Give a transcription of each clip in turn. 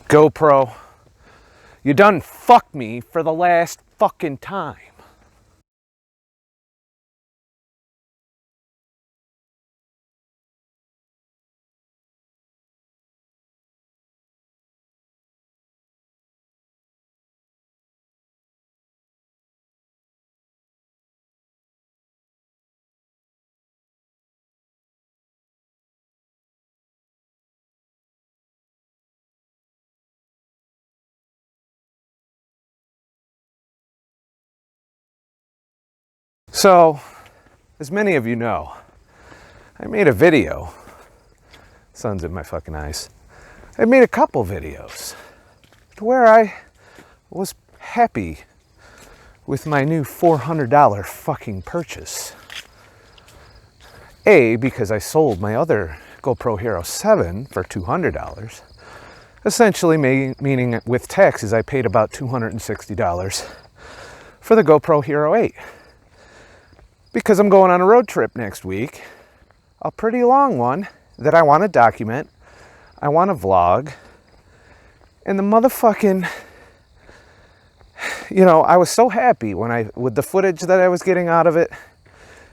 GoPro, you done fucked me for the last fucking time. So, as many of you know, I made a video. Sun's in my fucking eyes. I made a couple videos to where I was happy with my new $400 fucking purchase. A, because I sold my other GoPro Hero 7 for $200. Essentially meaning with taxes I paid about $260 for the GoPro Hero 8. Because I'm going on a road trip next week, a pretty long one that I want to document, I want to vlog, and the motherfucking, I was so happy with the footage that I was getting out of it,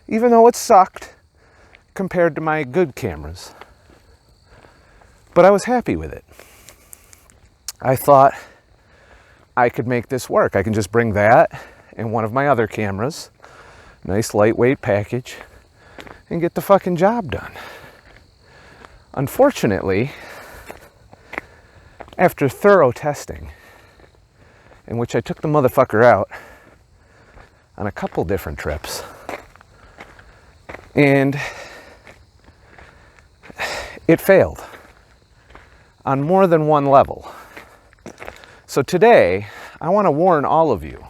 even though it sucked compared to my good cameras. But I was happy with it. I thought I could make this work. I can just bring that and one of my other cameras, nice lightweight package, and get the fucking job done. Unfortunately, after thorough testing, in which I took the motherfucker out on a couple different trips, and it failed on more than one level. So today, I want to warn all of you,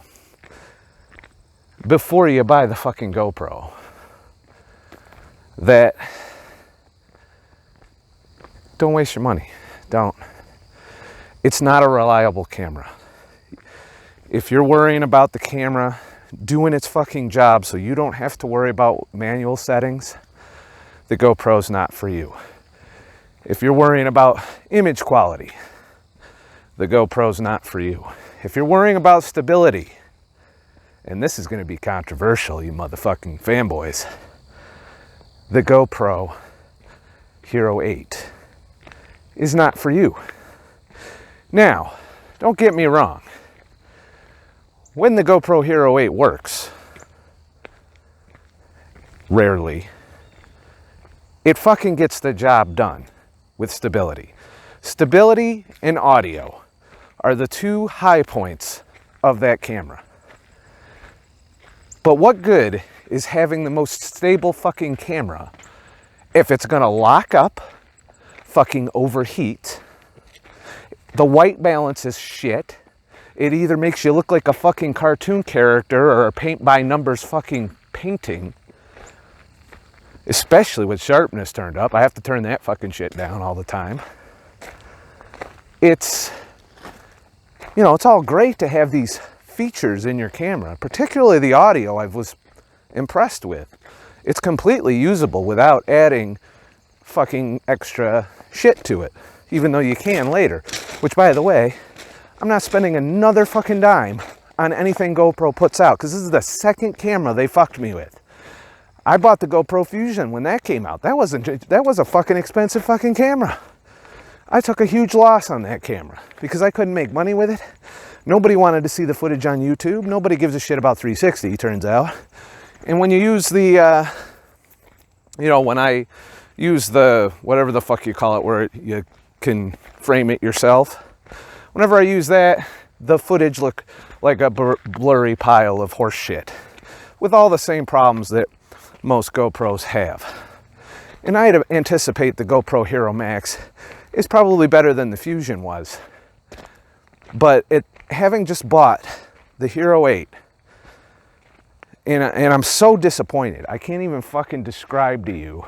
before you buy the fucking GoPro, that don't waste your money. Don't. It's not a reliable camera. If you're worrying about the camera doing its fucking job so you don't have to worry about manual settings, the GoPro's not for you. If you're worrying about image quality, the GoPro's not for you. If you're worrying about stability, and this is going to be controversial, you motherfucking fanboys, the GoPro Hero 8 is not for you. Now, don't get me wrong. When the GoPro Hero 8 works, rarely, it fucking gets the job done with stability. Stability and audio are the two high points of that camera. But what good is having the most stable fucking camera if it's gonna lock up, fucking overheat, the white balance is shit, it either makes you look like a fucking cartoon character or a paint by numbers fucking painting, especially with sharpness turned up. I have to turn that fucking shit down all the time. It's all great to have these features in your camera, particularly the audio I was impressed with. It's completely usable without adding fucking extra shit to it, even though you can later. Which, by the way, I'm not spending another fucking dime on anything GoPro puts out, because this is the second camera they fucked me with. I bought the GoPro Fusion when that came out. That was a fucking expensive fucking camera. I took a huge loss on that camera because I couldn't make money with it. Nobody wanted to see the footage on YouTube. Nobody gives a shit about 360, turns out. And when you use the, when I use the, whatever the fuck you call it, where you can frame it yourself, whenever I use that, the footage looked like a blurry pile of horse shit with all the same problems that most GoPros have. And I'd anticipate the GoPro Hero Max is probably better than the Fusion was. But having just bought the Hero 8, and I'm so disappointed. I can't even fucking describe to you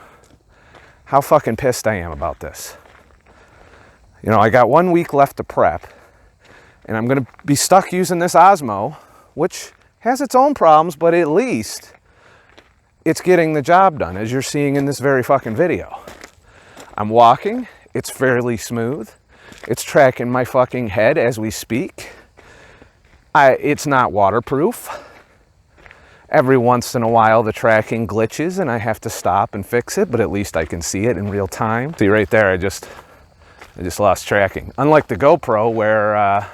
how fucking pissed I am about this. I got 1 week left to prep, and I'm going to be stuck using this Osmo, which has its own problems, but at least it's getting the job done, as you're seeing in this very fucking video. I'm walking, it's fairly smooth. It's tracking my fucking head as we speak. It's not waterproof. Every once in a while the tracking glitches and I have to stop and fix it, but at least I can see it in real time. See right there, I just lost tracking. Unlike the GoPro where I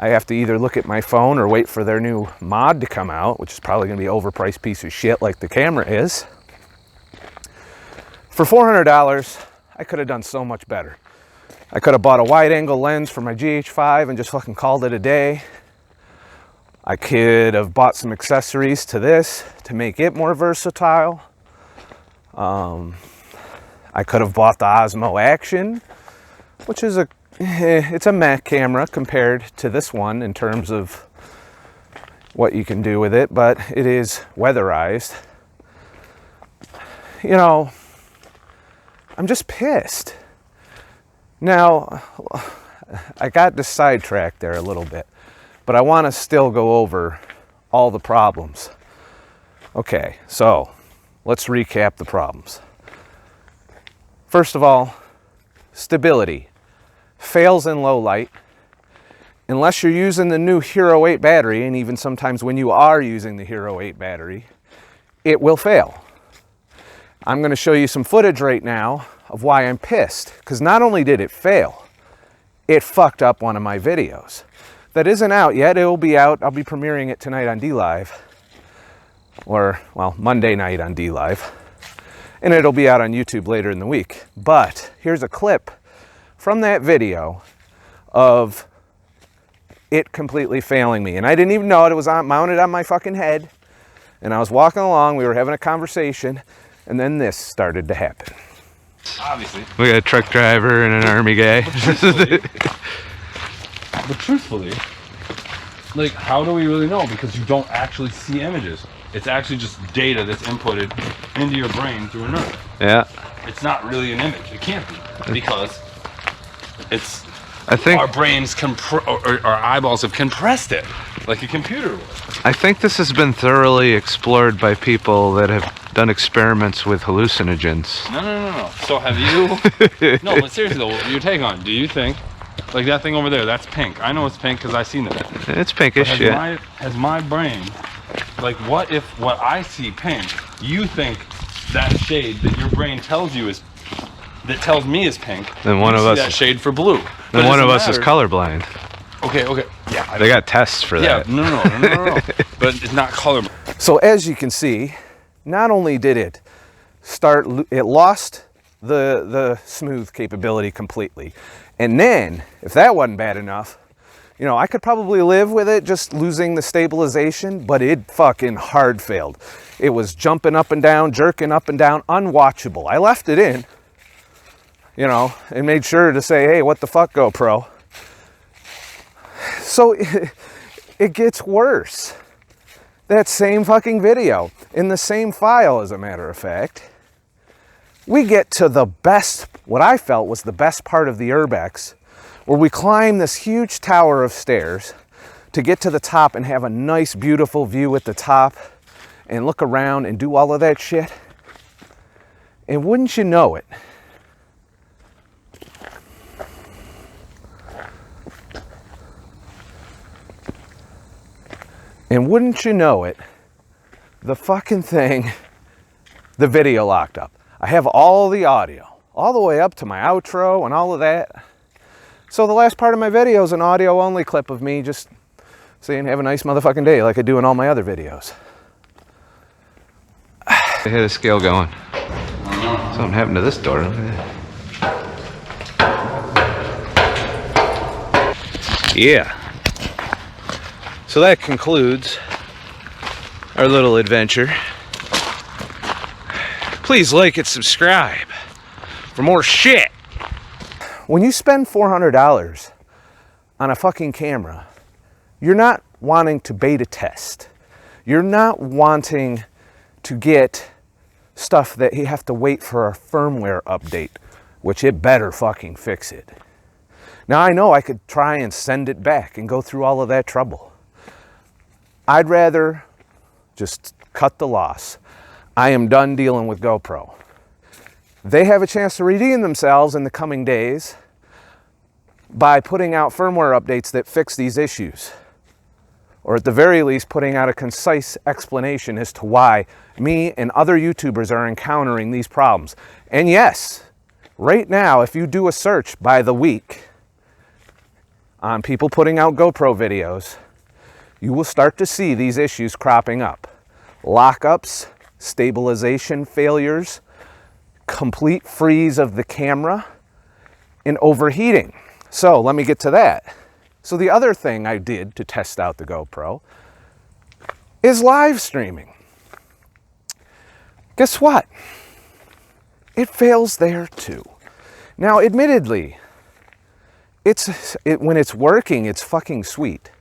have to either look at my phone or wait for their new mod to come out, which is probably gonna be an overpriced piece of shit like the camera is. For $400, I could have done so much better. I could have bought a wide angle lens for my GH5 and just fucking called it a day. I could have bought some accessories to this to make it more versatile. I could have bought the Osmo Action, which is it's a meh camera compared to this one in terms of what you can do with it, but it is weatherized. You know, I'm just pissed. Now, I got sidetracked there a little bit, but I want to still go over all the problems. Okay, so let's recap the problems. First of all, stability. Fails in low light. Unless you're using the new Hero 8 battery, and even sometimes when you are using the Hero 8 battery, it will fail. I'm going to show you some footage right now of why I'm pissed, because not only did it fail, it fucked up one of my videos. That isn't out yet. It will be out. I'll be premiering it tonight on DLive, or, well, Monday night on DLive, and it'll be out on YouTube later in the week. But here's a clip from that video of it completely failing me, and I didn't even know it. It was mounted on my fucking head, and I was walking along. We were having a conversation, and then this started to happen. Obviously. We got a truck driver and an army guy. But truthfully, like, how do we really know? Because you don't actually see images. It's actually just data that's inputted into your brain through a nerve. Yeah. It's not really an image. It can't be, because it's. I think our brains or our eyeballs have compressed it like a computer would. I think this has been thoroughly explored by people that have done experiments with hallucinogens. No. So have you? No, but seriously though, your take on? Do you think, like that thing over there? That's pink. I know it's pink because I've seen it. It's pinkish. Has, yeah. Has my brain, like, what if what I see pink, you think that shade that your brain tells you is, that tells me is pink? Then one of us that shade for blue. Then one of us is colorblind. Okay. Yeah. They got tests for that. Yeah. No. But it's not colorblind. So as you can see, not only did it lost the smooth capability completely. And then, if that wasn't bad enough, you know, I could probably live with it just losing the stabilization, but it fucking hard failed. It was jumping up and down, jerking up and down, unwatchable. I left it in, you know, and made sure to say, hey, what the fuck, GoPro? So it gets worse. That same fucking video, in the same file, as a matter of fact, we get to the best, what I felt was the best part of the Urbex, where we climb this huge tower of stairs to get to the top and have a nice, beautiful view at the top and look around and do all of that shit. And wouldn't you know it, the fucking thing, the video locked up. I have all the audio, all the way up to my outro and all of that. So the last part of my video is an audio only clip of me just saying have a nice motherfucking day like I do in all my other videos. I had a scale going. Something happened to this door. Yeah. So that concludes our little adventure. Please like and subscribe for more shit. When you spend $400 on a fucking camera, you're not wanting to beta test. You're not wanting to get stuff that you have to wait for a firmware update, which it better fucking fix it. Now I know I could try and send it back and go through all of that trouble. I'd rather just cut the loss. I am done dealing with GoPro. They have a chance to redeem themselves in the coming days by putting out firmware updates that fix these issues. Or at the very least, putting out a concise explanation as to why me and other YouTubers are encountering these problems. And yes, right now, if you do a search by the week on people putting out GoPro videos, you will start to see these issues cropping up. Lockups, stabilization failures, complete freeze of the camera, and overheating. So let me get to that. So the other thing I did to test out the GoPro is live streaming. Guess what? It fails there too. Now, admittedly, when it's working, it's fucking sweet.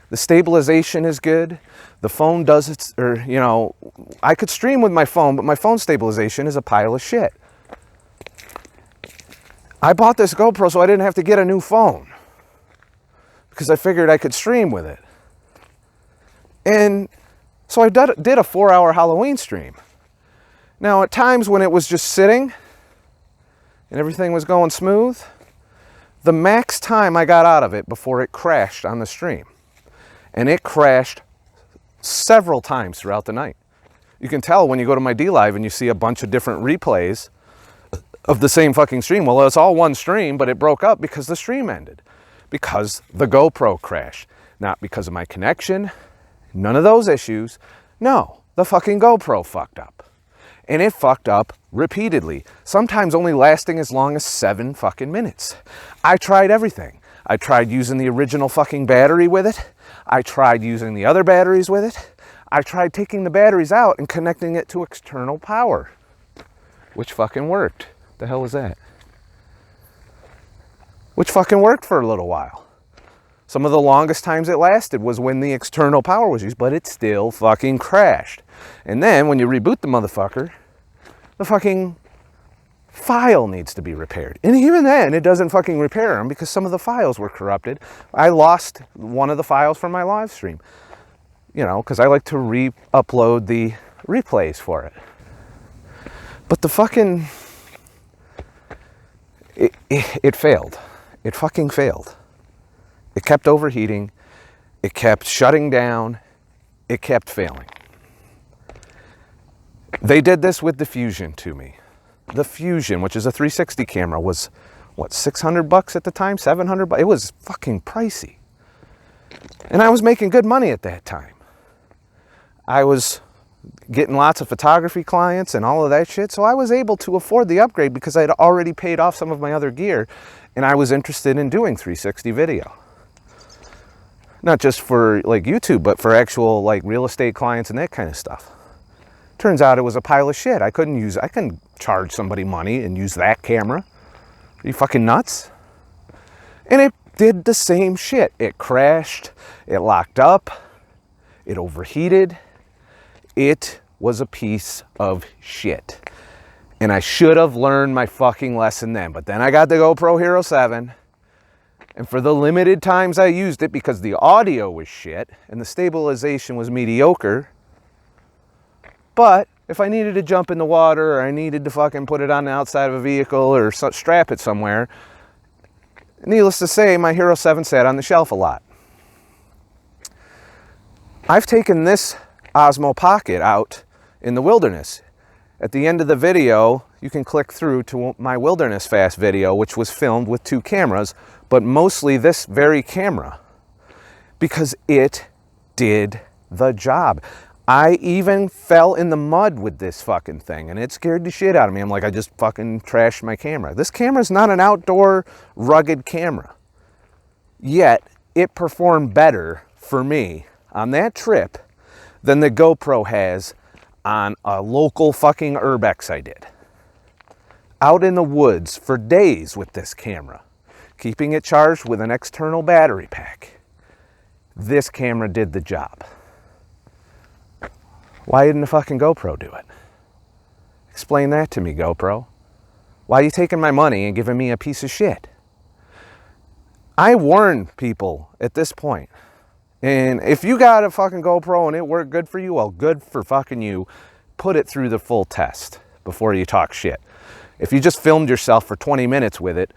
The stabilization is good. The phone does its, or, you know, I could stream with my phone, but my phone stabilization is a pile of shit. I bought this GoPro so I didn't have to get a new phone, because I figured I could stream with it. And so I did a 4-hour Halloween stream. Now, at times when it was just sitting and everything was going smooth, the max time I got out of it before it crashed on the stream. And it crashed several times throughout the night. You can tell when you go to my DLive and you see a bunch of different replays of the same fucking stream. Well, it's all one stream, but it broke up because the stream ended. Because the GoPro crashed. Not because of my connection. None of those issues. No, the fucking GoPro fucked up. And it fucked up repeatedly. Sometimes only lasting as long as 7 fucking minutes. I tried everything. I tried using the original fucking battery with it. I tried using the other batteries with it. I tried taking the batteries out and connecting it to external power. Which fucking worked. The hell was that? Which fucking worked for a little while. Some of the longest times it lasted was when the external power was used, but it still fucking crashed. And then when you reboot the motherfucker, the fucking file needs to be repaired. And even then, it doesn't fucking repair them because some of the files were corrupted. I lost one of the files from my live stream, you know, because I like to re-upload the replays for it. But the fucking, it failed. It fucking failed. It kept overheating. It kept shutting down. It kept failing. They did this with the Fusion to me. The Fusion, which is a 360 camera, was, what, $600 at the time? $700? It was fucking pricey. And I was making good money at that time. I was getting lots of photography clients and all of that shit, so I was able to afford the upgrade because I'd already paid off some of my other gear, and I was interested in doing 360 video. Not just for like YouTube, but for actual like real estate clients and that kind of stuff. Turns out it was a pile of shit. I couldn't charge somebody money and use that camera. Are you fucking nuts? And it did the same shit. It crashed, it locked up, it overheated. It was a piece of shit. And I should have learned my fucking lesson then. But then I got the GoPro Hero 7. And for the limited times I used it, because the audio was shit and the stabilization was mediocre. But if I needed to jump in the water, or I needed to fucking put it on the outside of a vehicle or strap it somewhere, needless to say, my Hero 7 sat on the shelf a lot. I've taken this Osmo Pocket out in the wilderness. At the end of the video, you can click through to my Wilderness Fast video, which was filmed with 2 cameras, but mostly this very camera, because it did the job. I even fell in the mud with this fucking thing, and it scared the shit out of me. I'm like, I just fucking trashed my camera. This camera's not an outdoor, rugged camera. Yet, it performed better for me on that trip than the GoPro has on a local fucking urbex I did. Out in the woods for days with this camera, keeping it charged with an external battery pack. This camera did the job. Why didn't the fucking GoPro do it? Explain that to me, GoPro. Why are you taking my money and giving me a piece of shit? I warn people at this point. And if you got a fucking GoPro and it worked good for you, well, good for fucking you. Put it through the full test before you talk shit. If you just filmed yourself for 20 minutes with it,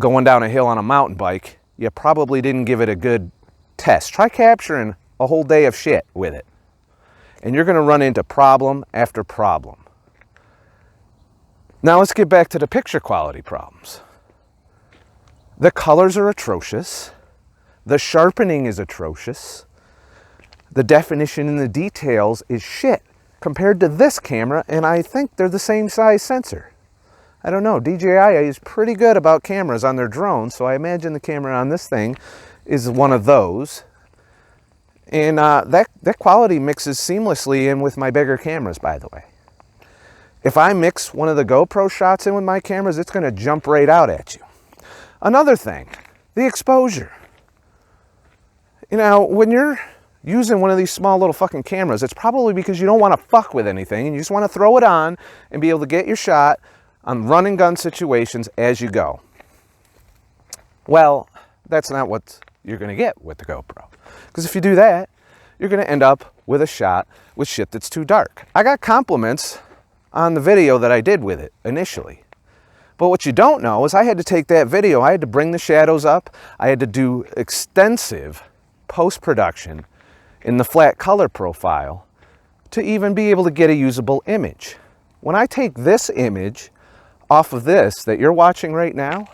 going down a hill on a mountain bike, you probably didn't give it a good test. Try capturing a whole day of shit with it, and you're going to run into problem after problem. Now let's get back to the picture quality problems. The colors are atrocious. The sharpening is atrocious. The definition and the details is shit compared to this camera, and I think they're the same size sensor. I don't know, DJI is pretty good about cameras on their drones, so I imagine the camera on this thing is one of those. And that quality mixes seamlessly in with my bigger cameras, by the way. If I mix one of the GoPro shots in with my cameras, it's going to jump right out at you. Another thing, the exposure. You know, when you're using one of these small little fucking cameras, it's probably because you don't want to fuck with anything and you just want to throw it on and be able to get your shot on run and gun situations as you go. Well, that's not what you're going to get with the GoPro. Because if you do that, you're going to end up with a shot with shit that's too dark. I got compliments on the video that I did with it initially. But what you don't know is I had to take that video, I had to bring the shadows up, I had to do extensive post-production in the flat color profile to even be able to get a usable image. When I take this image off of this that you're watching right now,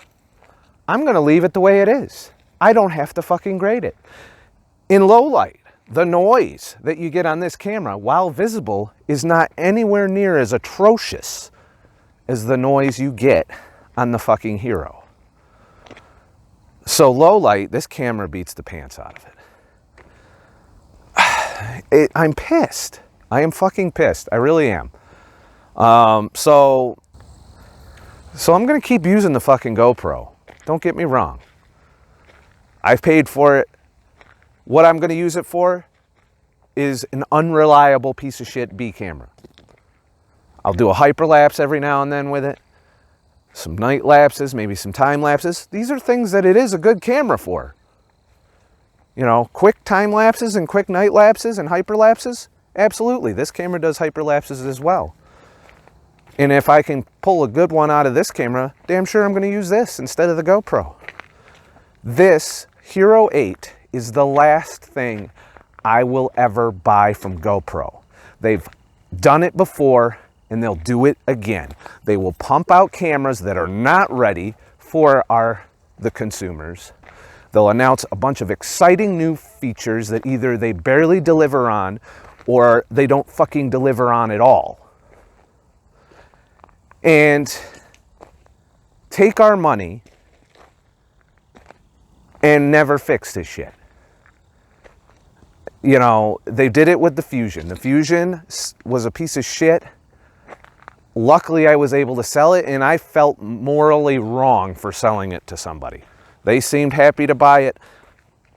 I'm going to leave it the way it is. I don't have to fucking grade it. In low light, the noise that you get on this camera, while visible, is not anywhere near as atrocious as the noise you get on the fucking Hero. So low light, this camera beats the pants out of it. I'm pissed. I am fucking pissed. I really am. So I'm going to keep using the fucking GoPro. Don't get me wrong. I've paid for it. What I'm going to use it for is an unreliable piece of shit B camera. I'll do a hyperlapse every now and then with it. Some night lapses, maybe some time lapses. These are things that it is a good camera for. You know, quick time lapses and quick night lapses and hyperlapses. Absolutely, this camera does hyperlapses as well. And if I can pull a good one out of this camera, damn sure I'm going to use this instead of the GoPro. This Hero 8 is the last thing I will ever buy from GoPro. They've done it before and they'll do it again. They will pump out cameras that are not ready for the consumers. They'll announce a bunch of exciting new features that either they barely deliver on or they don't fucking deliver on at all. And take our money and never fix this shit. You know, they did it with the Fusion. The Fusion was a piece of shit. Luckily, I was able to sell it, and I felt morally wrong for selling it to somebody. They seemed happy to buy it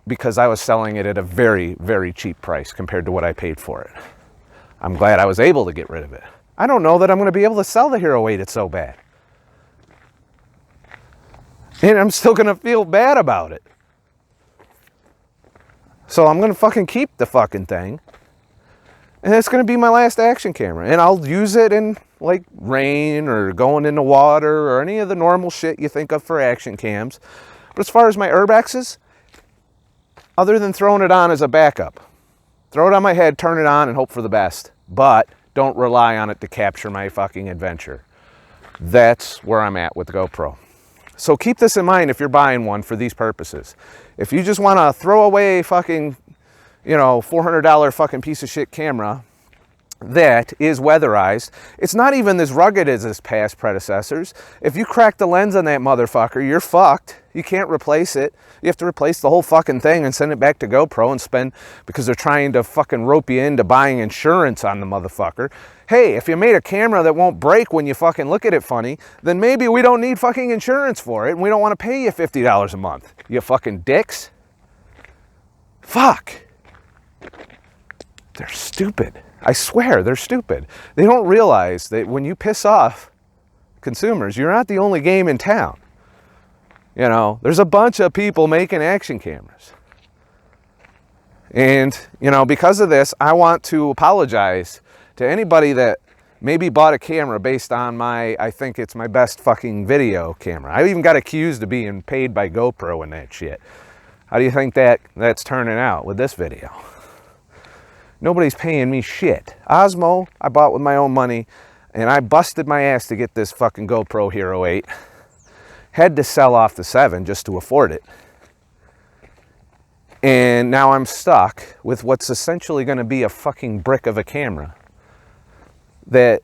because I was selling it at a very, very cheap price compared to what I paid for it. I'm glad I was able to get rid of it. I don't know that I'm going to be able to sell the Hero 8. It's so bad. And I'm still going to feel bad about it. So I'm going to fucking keep the fucking thing. And it's going to be my last action camera. And I'll use it in like rain or going in the water or any of the normal shit you think of for action cams. But as far as my Urbexes, other than throwing it on as a backup, throw it on my head, turn it on, and hope for the best. But don't rely on it to capture my fucking adventure. That's where I'm at with the GoPro. So keep this in mind if you're buying one for these purposes. If you just want to throw away fucking, you know, $400 fucking piece of shit camera that is weatherized, it's not even as rugged as its past predecessors. If you crack the lens on that motherfucker, you're fucked. You can't replace it. You have to replace the whole fucking thing and send it back to GoPro and spend, because they're trying to fucking rope you into buying insurance on the motherfucker. Hey, if you made a camera that won't break when you fucking look at it funny, then maybe we don't need fucking insurance for it and we don't want to pay you $50 a month. You fucking dicks. Fuck. They're stupid. I swear, they're stupid. They don't realize that when you piss off consumers, you're not the only game in town. You know, there's a bunch of people making action cameras. And, you know, because of this, I want to apologize to anybody that maybe bought a camera based on I think it's my best fucking video camera. I even got accused of being paid by GoPro and that shit. How do you think that's turning out with this video? Nobody's paying me shit. Osmo, I bought with my own money, and I busted my ass to get this fucking GoPro Hero 8. Had to sell off the 7 just to afford it. And now I'm stuck with what's essentially going to be a fucking brick of a camera that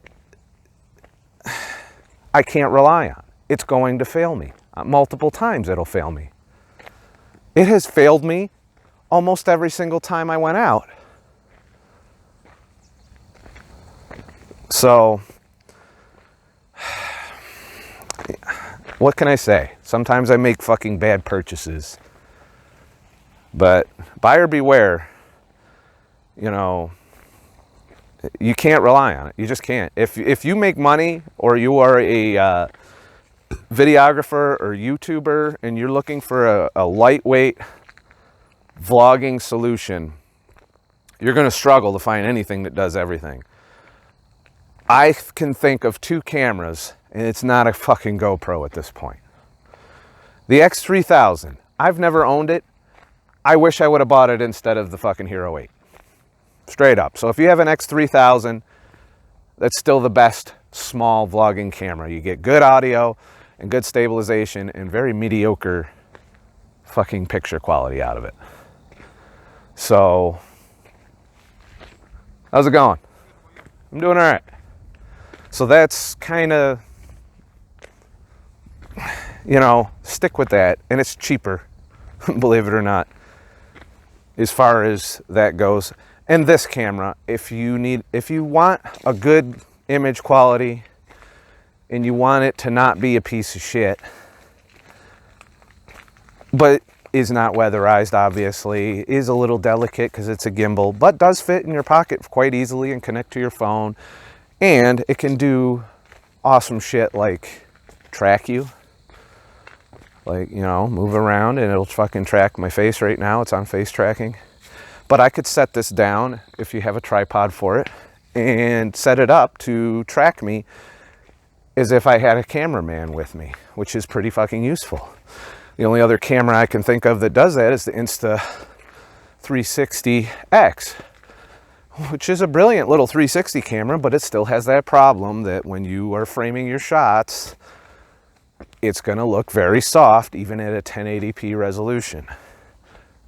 I can't rely on. It's going to fail me. Multiple times it'll fail me. It has failed me almost every single time I went out. So, what can I say? Sometimes I make fucking bad purchases. But buyer beware. You know, you can't rely on it. You just can't. If you make money, or you are a videographer or YouTuber and you're looking for a lightweight vlogging solution, you're going to struggle to find anything that does everything. I can think of 2 cameras, and it's not a fucking GoPro at this point. The X3000, I've never owned it. I wish I would have bought it instead of the fucking Hero 8. Straight up. So if you have an X3000, that's still the best small vlogging camera. You get good audio and good stabilization and very mediocre fucking picture quality out of it. So, how's it going? I'm doing all right. So that's kind of, you know, stick with that. And it's cheaper, believe it or not, as far as that goes. And this camera, if you want a good image quality and you want it to not be a piece of shit, but is not weatherized, obviously, is a little delicate because it's a gimbal, but does fit in your pocket quite easily and connect to your phone. And it can do awesome shit like track you. Like, you know, move around and it'll fucking track my face right now. It's on face tracking. But I could set this down if you have a tripod for it and set it up to track me as if I had a cameraman with me, which is pretty fucking useful. The only other camera I can think of that does that is the Insta360X, which is a brilliant little 360 camera, but it still has that problem that when you are framing your shots, it's going to look very soft even at a 1080p resolution.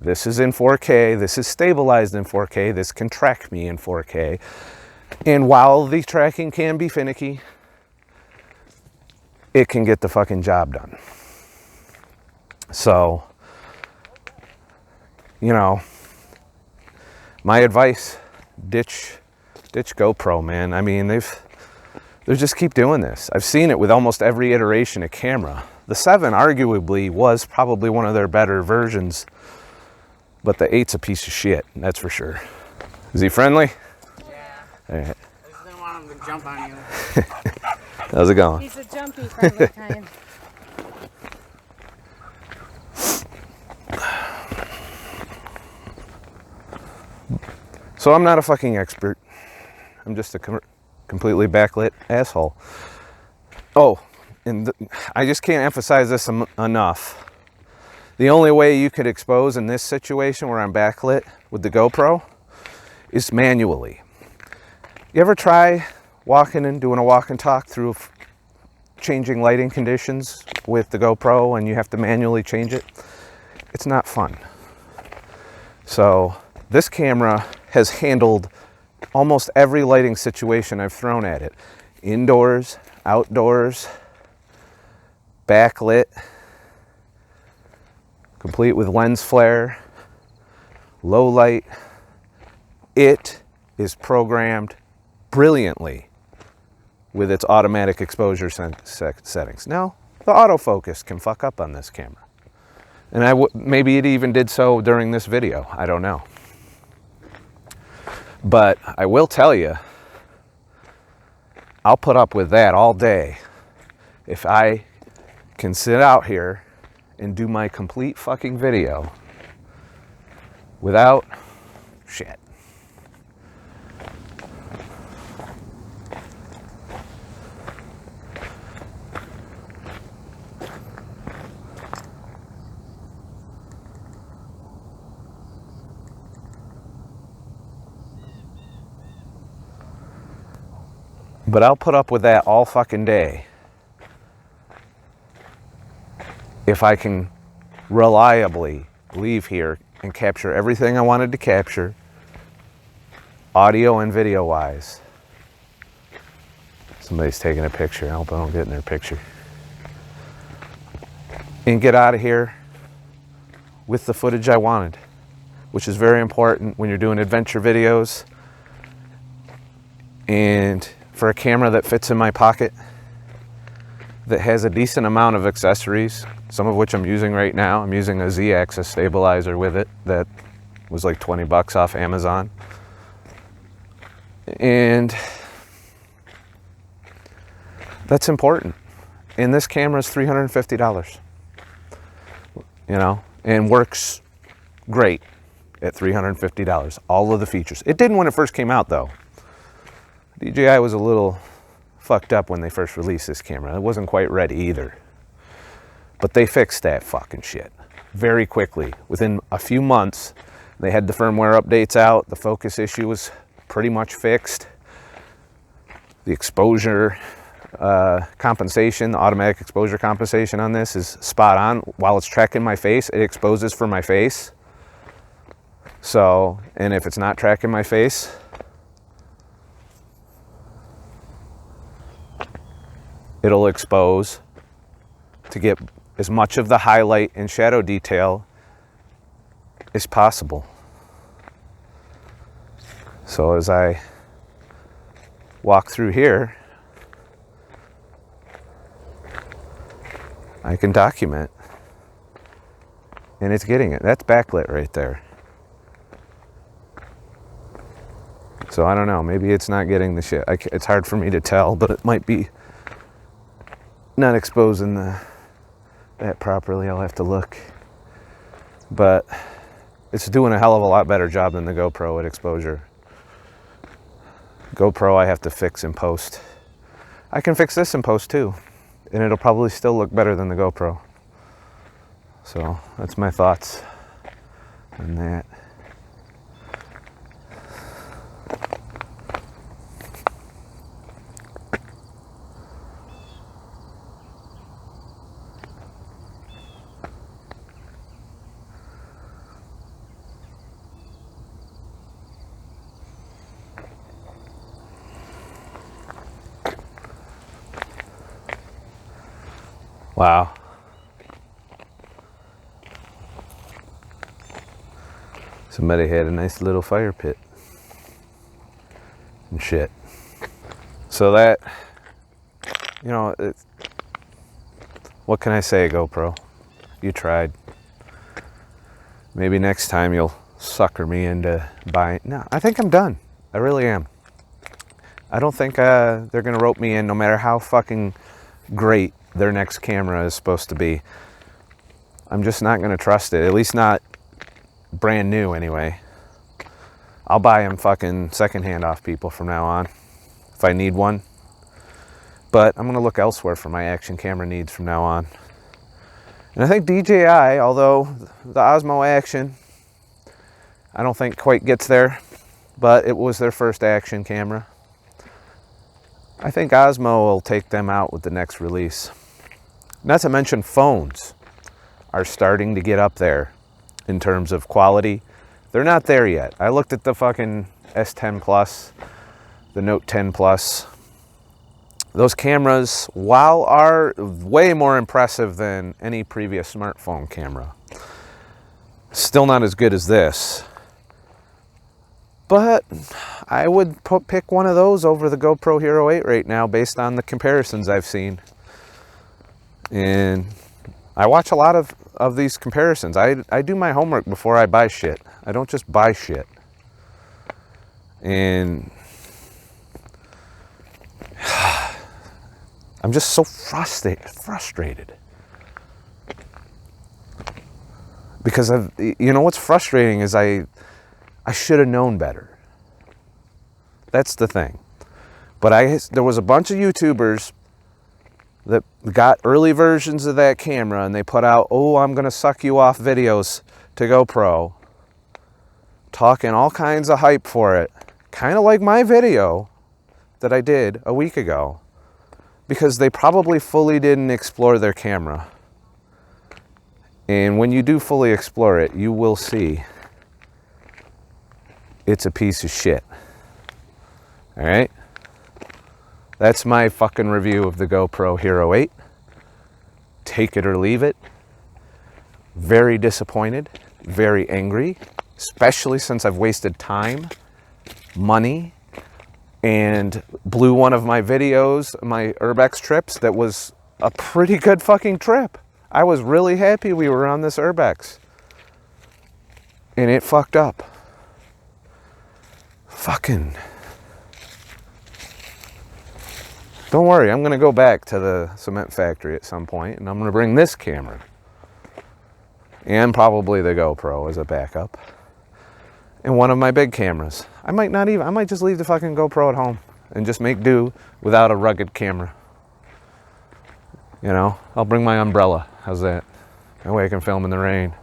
This is in 4K, this is stabilized in 4K, this can track me in 4K. And while the tracking can be finicky, it can get the fucking job done. So, you know, my advice, ditch GoPro, man. I mean, they just keep doing this. I've seen it with almost every iteration of camera. The 7 arguably was probably one of their better versions, but the 8's a piece of shit, that's for sure. Is he friendly? Yeah. All right. I just didn't want him to jump on you. How's it going? He's a jumpy, friendly kind. So I'm not a fucking expert. I'm just a completely backlit asshole. Oh, and I just can't emphasize this enough. The only way you could expose in this situation where I'm backlit with the GoPro is manually. You ever try walking and doing a walk and talk through changing lighting conditions with the GoPro and you have to manually change it? It's not fun. So this camera has handled almost every lighting situation I've thrown at it. Indoors, outdoors, backlit, complete with lens flare, low light. It is programmed brilliantly with its automatic exposure settings. Now, the autofocus can fuck up on this camera. And maybe it even did so during this video. I don't know. But I will tell you, I'll put up with that all day if I can sit out here and do my complete fucking video without shit. But I'll put up with that all fucking day if I can reliably leave here and capture everything I wanted to capture, audio and video wise. Somebody's taking a picture. I hope I don't get in their picture. And get out of here with the footage I wanted, which is very important when you're doing adventure videos. And for a camera that fits in my pocket, that has a decent amount of accessories, some of which I'm using right now. I'm using a Z-axis stabilizer with it that was like 20 bucks off Amazon. And that's important. And this camera is $350, you know, and works great at $350. All of the features. It didn't when it first came out though. DJI was a little fucked up when they first released this camera. It wasn't quite ready either. But they fixed that fucking shit very quickly. Within a few months, they had the firmware updates out. The focus issue was pretty much fixed. The exposure compensation, the automatic exposure compensation on this is spot on. While it's tracking my face, it exposes for my face. So, and if it's not tracking my face, it'll expose to get as much of the highlight and shadow detail as possible. So as I walk through here, I can document, and it's getting it. That's backlit right there. So I don't know, maybe it's not getting the shit. It's hard for me to tell, but it might be not exposing that properly. I'll have to look. But it's doing a hell of a lot better job than the GoPro at exposure. GoPro I have to fix in post. I can fix this in post too, and it'll probably still look better than the GoPro. So that's my thoughts on that. Wow. Somebody had a nice little fire pit and shit. So that, you know, what can I say, GoPro? You tried. Maybe next time you'll sucker me into buying. No, I think I'm done. I really am. I don't think they're gonna rope me in, no matter how fucking great their next camera is supposed to be. I'm just not going to trust it, at least not brand new anyway. I'll buy them fucking secondhand off people from now on if I need one. But I'm going to look elsewhere for my action camera needs from now on. And I think DJI, although the Osmo Action, I don't think quite gets there, but it was their first action camera. I think Osmo will take them out with the next release. Not to mention phones are starting to get up there in terms of quality. They're not there yet. I looked at the fucking S10 Plus, the Note 10 Plus. Those cameras, while are way more impressive than any previous smartphone camera, still not as good as this. But I would pick one of those over the GoPro Hero 8 right now based on the comparisons I've seen. And I watch a lot of these comparisons. I do my homework before I buy shit. I don't just buy shit. And I'm just so frustrated. Because you know what's frustrating is I should have known better. That's the thing. But there was a bunch of YouTubers that got early versions of that camera and they put out, oh, I'm going to suck you off videos to GoPro. Talking all kinds of hype for it. Kind of like my video. that I did a week ago because they probably fully didn't explore their camera. And when you do fully explore it, you will see it's a piece of shit. All right? That's my fucking review of the GoPro Hero 8. Take it or leave it. Very disappointed, very angry, especially since I've wasted time, money, and blew one of my videos, my Urbex trips, that was a pretty good fucking trip. I was really happy we were on this Urbex. And it fucked up. Fucking. Don't worry, I'm gonna go back to the cement factory at some point and I'm gonna bring this camera. And probably the GoPro as a backup. And one of my big cameras. I might just leave the fucking GoPro at home and just make do without a rugged camera. You know, I'll bring my umbrella. How's that? That way I can film in the rain.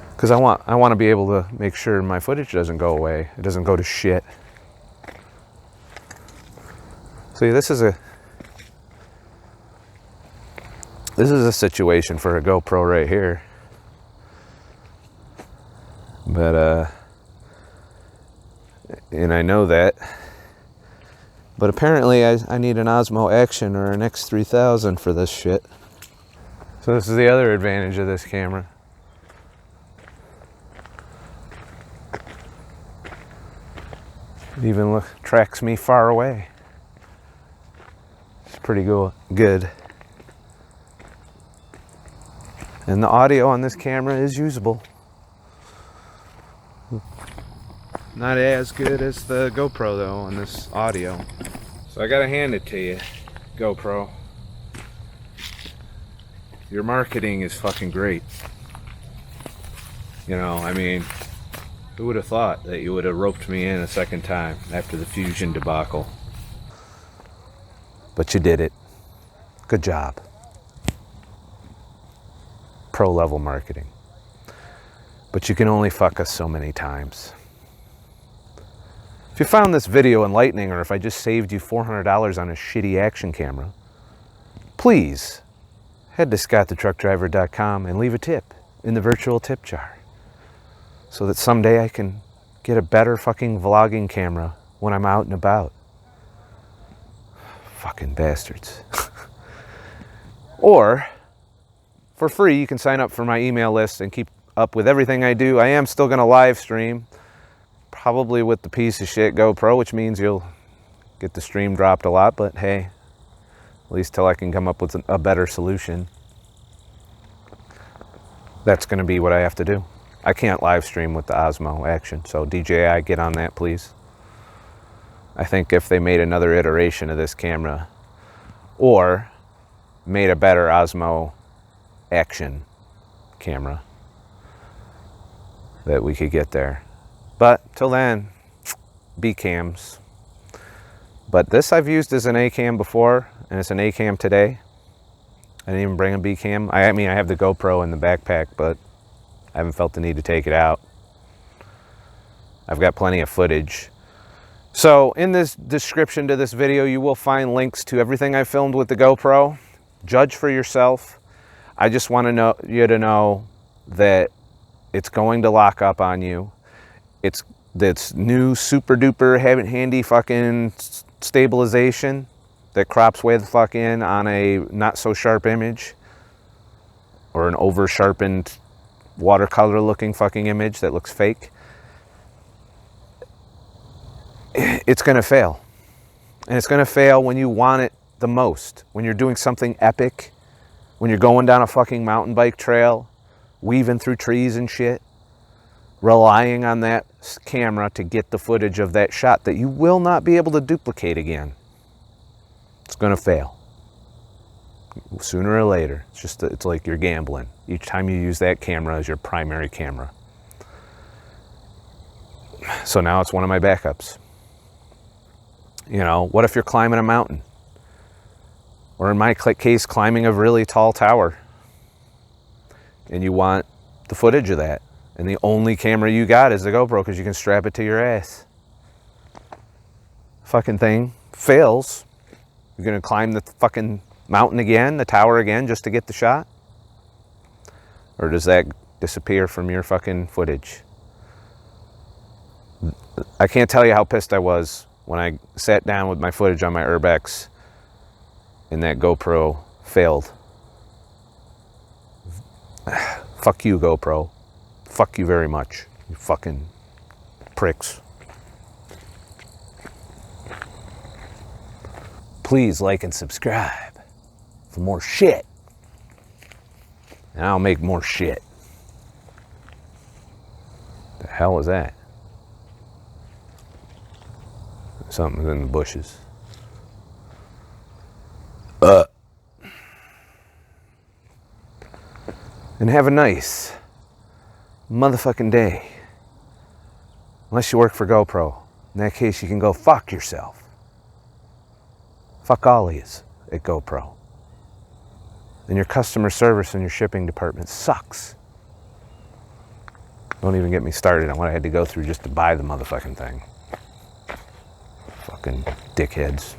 Because I want to be able to make sure my footage doesn't go away. It doesn't go to shit. See, this is a situation for a GoPro right here. But and I know that. But apparently I need an Osmo Action or an X3000 for this shit. So this is the other advantage of this camera. It even tracks me far away. It's pretty good. And the audio on this camera is usable. Not as good as the GoPro though on this audio. So I gotta hand it to you, GoPro. Your marketing is fucking great. You know, I mean, who would have thought that you would have roped me in a second time after the Fusion debacle? But you did it. Good job. Pro level marketing. But you can only fuck us so many times. If you found this video enlightening, or if I just saved you $400 on a shitty action camera, please head to ScottTheTruckDriver.com and leave a tip in the virtual tip jar so that someday I can get a better fucking vlogging camera when I'm out and about. Fucking bastards. Or, for free, you can sign up for my email list and keep up with everything I do. I am still going to live stream. Probably with the piece of shit GoPro, which means you'll get the stream dropped a lot, but hey, at least till I can come up with a better solution. That's going to be what I have to do. I can't live stream with the Osmo Action, so DJI, get on that, please. I think if they made another iteration of this camera, or made a better Osmo Action camera, that we could get there. But till then, B cams. But this I've used as an A cam before, and it's an A cam today. I didn't even bring a B cam. I mean, I have the GoPro in the backpack, but I haven't felt the need to take it out. I've got plenty of footage. So in this description to this video, you will find links to everything I filmed with the GoPro. Judge for yourself. I just want you to know that it's going to lock up on you. It's new super duper handy fucking stabilization that crops way the fuck in on a not so sharp image, or an over sharpened watercolor looking fucking image that looks fake. It's gonna fail. And it's gonna fail when you want it the most. When you're doing something epic, when you're going down a fucking mountain bike trail, weaving through trees and shit, relying on that camera to get the footage of that shot that you will not be able to duplicate again. It's gonna fail. Sooner or later. It's like you're gambling. Each time you use that camera as your primary camera. So now it's one of my backups. You know, what if you're climbing a mountain? Or in my case, climbing a really tall tower. And you want the footage of that. And the only camera you got is the GoPro because you can strap it to your ass. fucking thing fails, you're gonna climb the fucking mountain again, the tower again, just to get the shot? Or does that disappear from your fucking footage? I can't tell you how pissed I was when I sat down with my footage on my Urbex and that GoPro failed. Fuck you, GoPro. Fuck you very much, you fucking pricks. Please like and subscribe for more shit. And I'll make more shit. The hell was that? Something's in the bushes. And have a nice motherfucking day. Unless you work for GoPro. In that case, you can go fuck yourself. Fuck all of yous at GoPro. And your customer service and your shipping department sucks. Don't even get me started on what I had to go through just to buy the motherfucking thing. Fucking dickheads.